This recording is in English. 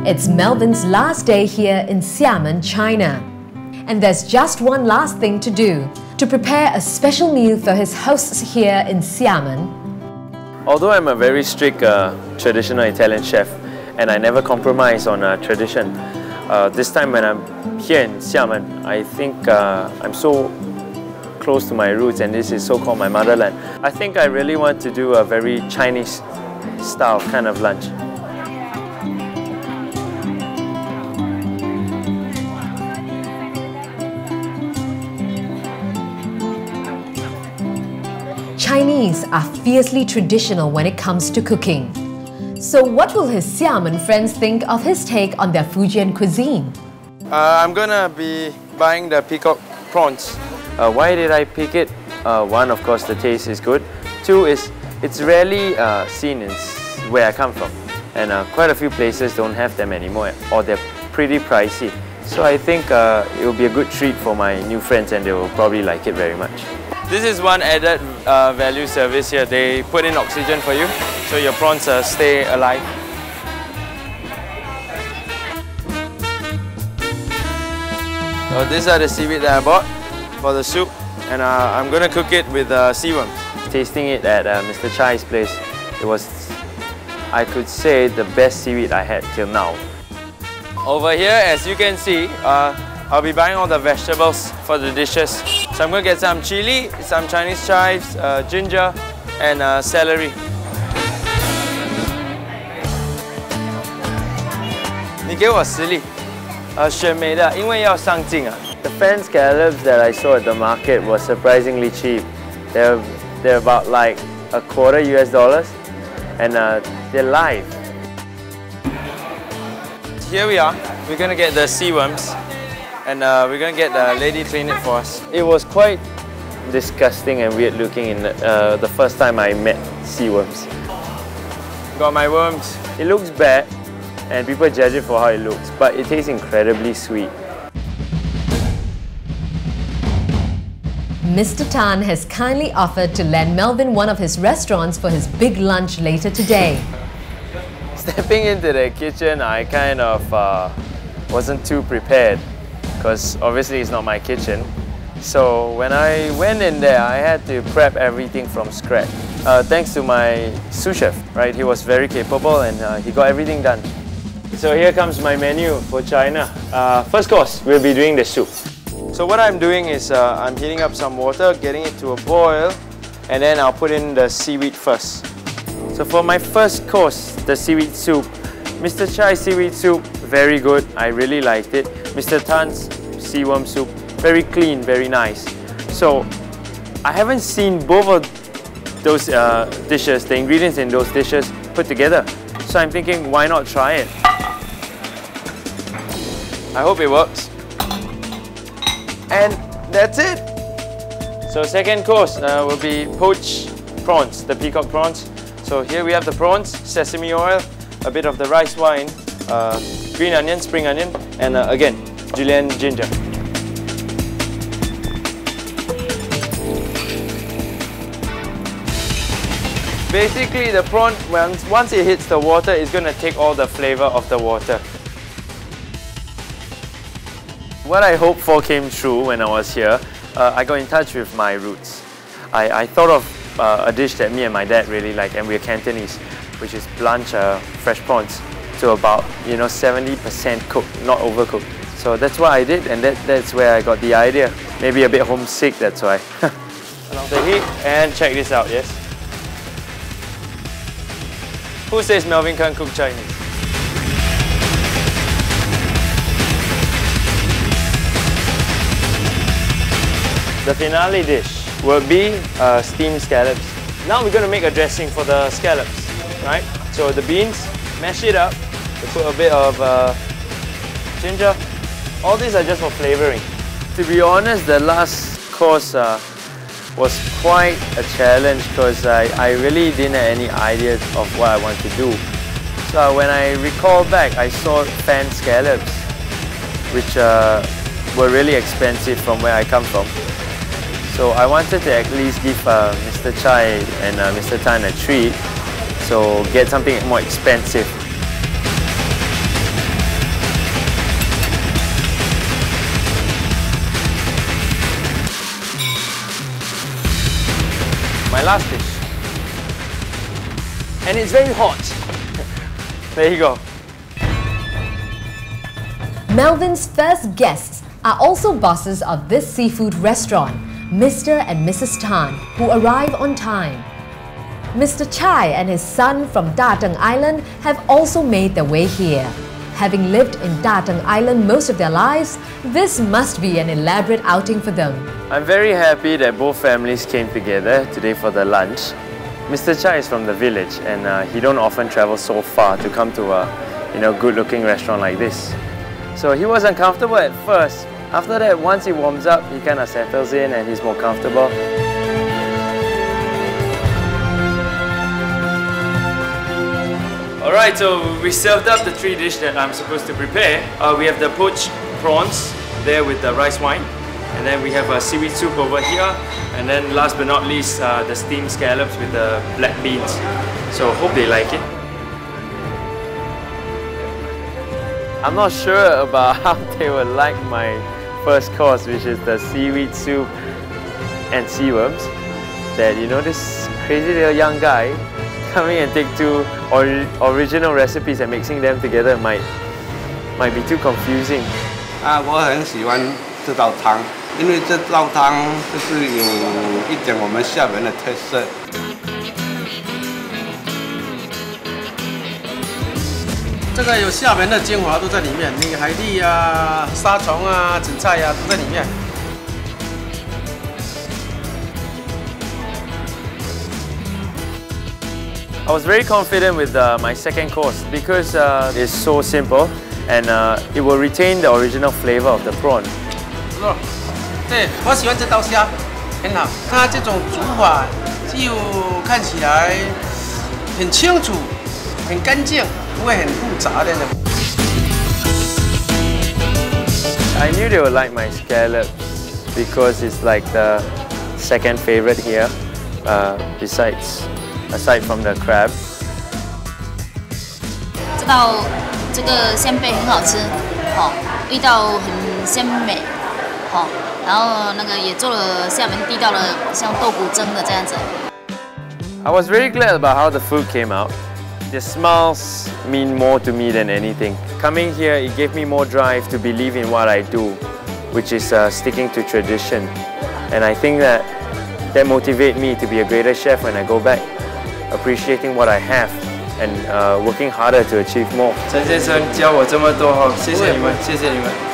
It's Melvin's last day here in Xiamen, China. And there's just one last thing to do, to prepare a special meal for his hosts here in Xiamen. Although I'm a very strict traditional Italian chef and I never compromise on tradition, this time when I'm here in Xiamen, I think I'm so close to my roots and this is so-called my motherland. I think I really want to do a very Chinese style kind of lunch. Chinese are fiercely traditional when it comes to cooking. So what will his Xiamen friends think of his take on their Fujian cuisine? I'm gonna be buying the peacock prawns. Why did I pick it? One, of course, the taste is good. Two is it's rarely seen in where I come from. And quite a few places don't have them anymore or they're pretty pricey. So I think it will be a good treat for my new friends and they will probably like it very much. This is one added value service here. They put in oxygen for you, so your prawns stay alive. So these are the seaweed that I bought for the soup, and I'm going to cook it with sea worms. Tasting it at Mr. Chai's place, it was, I could say, the best seaweed I had till now. Over here, as you can see, I'll be buying all the vegetables for the dishes. So I'm going to get some chili, some Chinese chives, ginger and celery. The fan scallops that I saw at the market were surprisingly cheap. They're about like $25 US and they're live. Here we are. We're going to get the sea worms. And we're going to get the lady clean it for us. It was quite disgusting and weird looking in the first time I met sea worms. Got my worms. It looks bad and people judge it for how it looks, but it tastes incredibly sweet. Mr. Tan has kindly offered to lend Melvin one of his restaurants for his big lunch later today. Stepping into the kitchen, I kind of wasn't too prepared, because obviously it's not my kitchen. So when I went in there, I had to prep everything from scratch. Thanks to my sous chef, right? He was very capable and he got everything done. So here comes my menu for China. First course, we'll be doing the soup. So what I'm doing is I'm heating up some water, getting it to a boil, and then I'll put in the seaweed first. So for my first course, the seaweed soup, Mr. Chai's seaweed soup, very good. I really liked it. Mr. Tan's sea worm soup, very clean, very nice. So I haven't seen both of those dishes, the ingredients in those dishes put together. So I'm thinking, why not try it? I hope it works. And that's it. So second course will be poached prawns, the peacock prawns. So here we have the prawns, sesame oil, a bit of the rice wine, green onion, spring onion, and again, julienne ginger. Basically, the prawn, once it hits the water, it's going to take all the flavor of the water. What I hoped for came true when I was here. I got in touch with my roots. I thought of a dish that me and my dad really like, and we're Cantonese, which is blanch fresh prawns to about 70% cooked, not overcooked. So that's what I did, and that's where I got the idea. Maybe a bit homesick, that's why. Along the heat, and check this out, yes? Who says Melvin can't cook Chinese? The finale dish will be steamed scallops. Now we're going to make a dressing for the scallops, right? So the beans, mash it up, we put a bit of ginger. All these are just for flavoring. To be honest, the last course was quite a challenge because I really didn't have any idea of what I want to do. So when I recall back, I saw fan scallops, which were really expensive from where I come from. So I wanted to at least give Mr. Chai and Mr. Tan a treat, so get something more expensive. My last dish. And it's very hot. There you go. Melvin's first guests are also bosses of this seafood restaurant, Mr. and Mrs. Tan, who arrive on time. Mr. Chai and his son from Dateng Island have also made their way here. Having lived in Dateng Island most of their lives, this must be an elaborate outing for them. I'm very happy that both families came together today for the lunch. Mr. Chai is from the village and he don't often travel so far to come to a good-looking restaurant like this. So he was uncomfortable at first. After that, once he warms up, he kind of settles in and he's more comfortable. Alright, so we served up the 3 dishes that I'm supposed to prepare. We have the poached prawns there with the rice wine. And then we have a seaweed soup over here. And then last but not least, the steamed scallops with the black beans. So hope they like it. I'm not sure about how they will like my first course, which is the seaweed soup and sea worms. That, this crazy little young guy coming and take 2 original recipes and mixing them together might be too confusing. 我很喜欢这道汤，因为这道汤就是有一点我们厦门的特色。这个有厦门的精华都在里面，你海蛎啊、沙虫啊、紫菜啊都在里面。I was very confident with my second course because it's so simple and it will retain the original flavor of the prawn. 对，我喜欢这道虾，很好。它这种煮法就看起来很清楚、很干净，不会很复杂的。I knew they would like my scallops because it's like the second favorite here, aside from the crab. 这个鲜贝很好吃，味道很鲜美，然后也做了厦门地道的像豆腐蒸的这样子。I was very glad about how the food came out. The smiles mean more to me than anything. Coming here, it gave me more drive to believe in what I do, which is sticking to tradition. And I think that motivates me to be a greater chef when I go back, appreciating what I have and working harder to achieve more. 陈先生教我这么多，谢谢你们，谢谢你们。